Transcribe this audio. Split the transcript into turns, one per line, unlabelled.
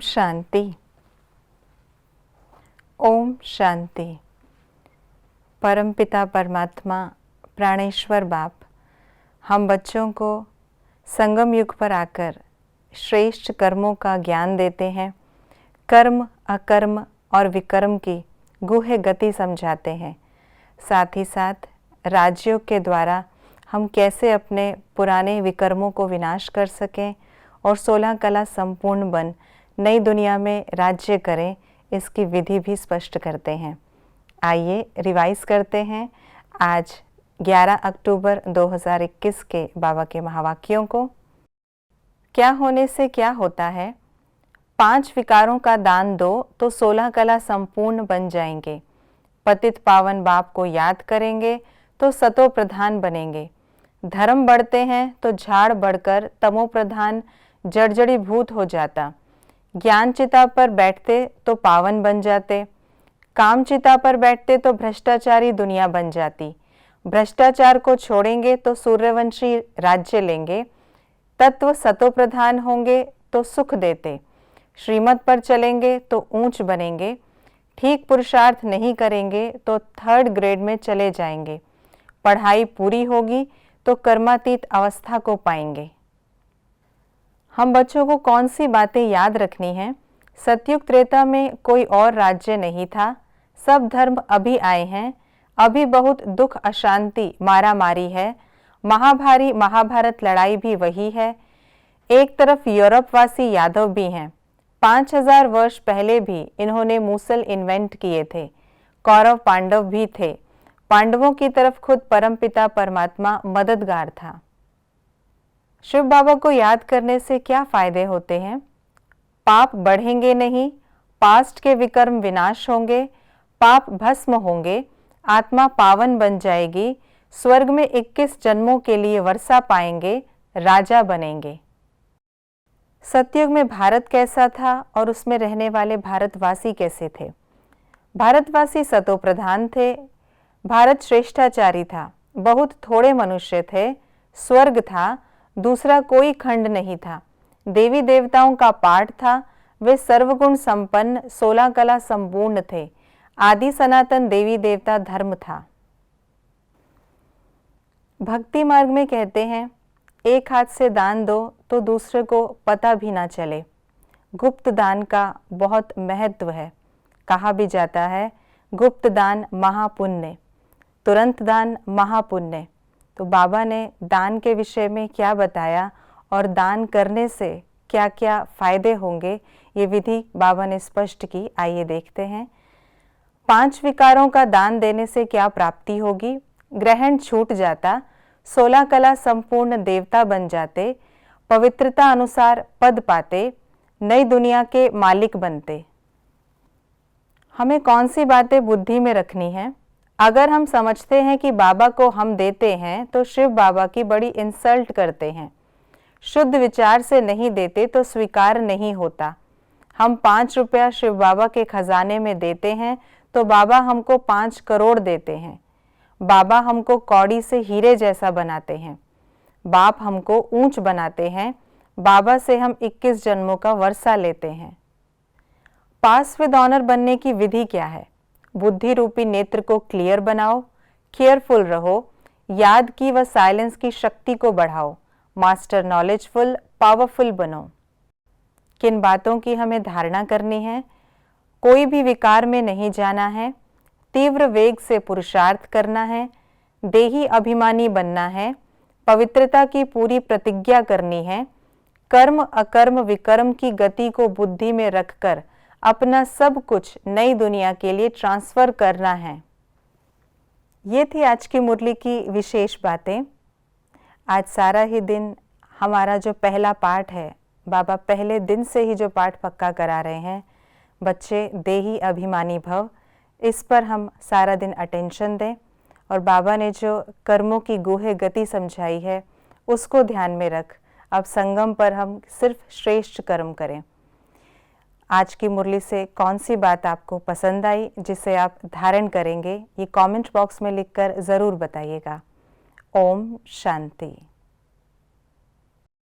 शांति। ओम शांति। परमपिता परमात्मा प्राणेश्वर बाप हम बच्चों को संगम युग पर आकर श्रेष्ठ कर्मों का ज्ञान देते हैं। कर्म, अकर्म और विकर्म की गुह्य गति समझाते हैं। साथ ही साथ राजयोग के द्वारा हम कैसे अपने पुराने विकर्मों को विनाश कर सकें और 16 कला संपूर्ण बन नई दुनिया में राज्य करें, इसकी विधि भी स्पष्ट करते हैं। आइए रिवाइज करते हैं आज 11 अक्टूबर 2021 के बाबा के महावाक्यों को। क्या होने से क्या होता है? 5 विकारों का दान दो तो 16 कला संपूर्ण बन जाएंगे। पतित पावन बाप को याद करेंगे तो सतो प्रधान बनेंगे। धर्म बढ़ते हैं तो झाड़ बढ़कर तमो प्रधान जड़जड़ीभूत हो जाता। ज्ञान चिता पर बैठते तो पावन बन जाते। काम चिता पर बैठते तो भ्रष्टाचारी दुनिया बन जाती। भ्रष्टाचार को छोड़ेंगे तो सूर्यवंशी राज्य लेंगे। तत्व सतो प्रधान होंगे तो सुख देते। श्रीमत पर चलेंगे तो ऊंच बनेंगे। ठीक पुरुषार्थ नहीं करेंगे तो 3rd ग्रेड में चले जाएंगे। पढ़ाई पूरी होगी तो कर्मातीत अवस्था को पाएंगे। हम बच्चों को कौन सी बातें याद रखनी हैं? सतयुग त्रेता में कोई और राज्य नहीं था। सब धर्म अभी आए हैं। अभी बहुत दुख, अशांति, मारामारी है। महाभारी महाभारत लड़ाई भी वही है। एक तरफ यूरोपवासी यादव भी हैं। 5000 वर्ष पहले भी इन्होंने मूसल इन्वेंट किए थे। कौरव पांडव भी थे। पांडवों की तरफ खुद परमपिता परमात्मा मददगार था। शिव बाबा को याद करने से क्या फायदे होते हैं? पाप बढ़ेंगे नहीं, पास्ट के विकर्म विनाश होंगे, पाप भस्म होंगे, आत्मा पावन बन जाएगी, स्वर्ग में 21 जन्मों के लिए वर्षा पाएंगे, राजा बनेंगे। सतयुग में भारत कैसा था और उसमें रहने वाले भारतवासी कैसे थे? भारतवासी सतो प्रधान थे। भारत श्रेष्ठाचारी था। बहुत थोड़े मनुष्य थे। स्वर्ग था, दूसरा कोई खंड नहीं था। देवी देवताओं का पाठ था। वे सर्वगुण संपन्न 16 कला संपूर्ण थे। आदि सनातन देवी देवता धर्म था। भक्ति मार्ग में कहते हैं, एक हाथ से दान दो तो दूसरे को पता भी ना चले। गुप्त दान का बहुत महत्व है। कहा भी जाता है, गुप्त दान महापुण्य, तुरंत दान महापुण्य। तो बाबा ने दान के विषय में क्या बताया और दान करने से क्या क्या फायदे होंगे, ये विधि बाबा ने स्पष्ट की। आइए देखते हैं। 5 विकारों का दान देने से क्या प्राप्ति होगी? ग्रहण छूट जाता, 16 कला संपूर्ण देवता बन जाते, पवित्रता अनुसार पद पाते, नई दुनिया के मालिक बनते। हमें कौन सी बातें बुद्धि में रखनी है? अगर हम समझते हैं कि बाबा को हम देते हैं तो शिव बाबा की बड़ी इंसल्ट करते हैं। शुद्ध विचार से नहीं देते तो स्वीकार नहीं होता। हम 5 रुपया शिव बाबा के खजाने में देते हैं तो बाबा हमको 5 करोड़ देते हैं। बाबा हमको कौड़ी से हीरे जैसा बनाते हैं। बाप हमको ऊंच बनाते हैं। बाबा से हम 21 जन्मों का वर्षा लेते हैं। पास विद ऑनर बनने की विधि क्या है? बुद्धि रूपी नेत्र को क्लियर बनाओ, केयरफुल रहो, याद की व साइलेंस की शक्ति को बढ़ाओ, मास्टर नॉलेजफुल, पावरफुल बनो। किन बातों की हमें धारणा करनी है? कोई भी विकार में नहीं जाना है, तीव्र वेग से पुरुषार्थ करना है, देही अभिमानी बनना है, पवित्रता की पूरी प्रतिज्ञा करनी है, कर्म अकर्म विकर्म की गति को बुद्धि में रखकर अपना सब कुछ नई दुनिया के लिए ट्रांसफ़र करना है। ये थी आज की मुरली की विशेष बातें। आज सारा ही दिन हमारा जो पहला पाठ है, बाबा पहले दिन से ही जो पाठ पक्का करा रहे हैं, बच्चे देही अभिमानी भव, इस पर हम सारा दिन अटेंशन दें और बाबा ने जो कर्मों की गुह्य गति समझाई है उसको ध्यान में रख अब संगम पर हम सिर्फ श्रेष्ठ कर्म करें। आज की मुरली से कौन सी बात आपको पसंद आई, जिसे आप धारण करेंगे, ये कमेंट बॉक्स में लिखकर ज़रूर बताइएगा। ओम शांति।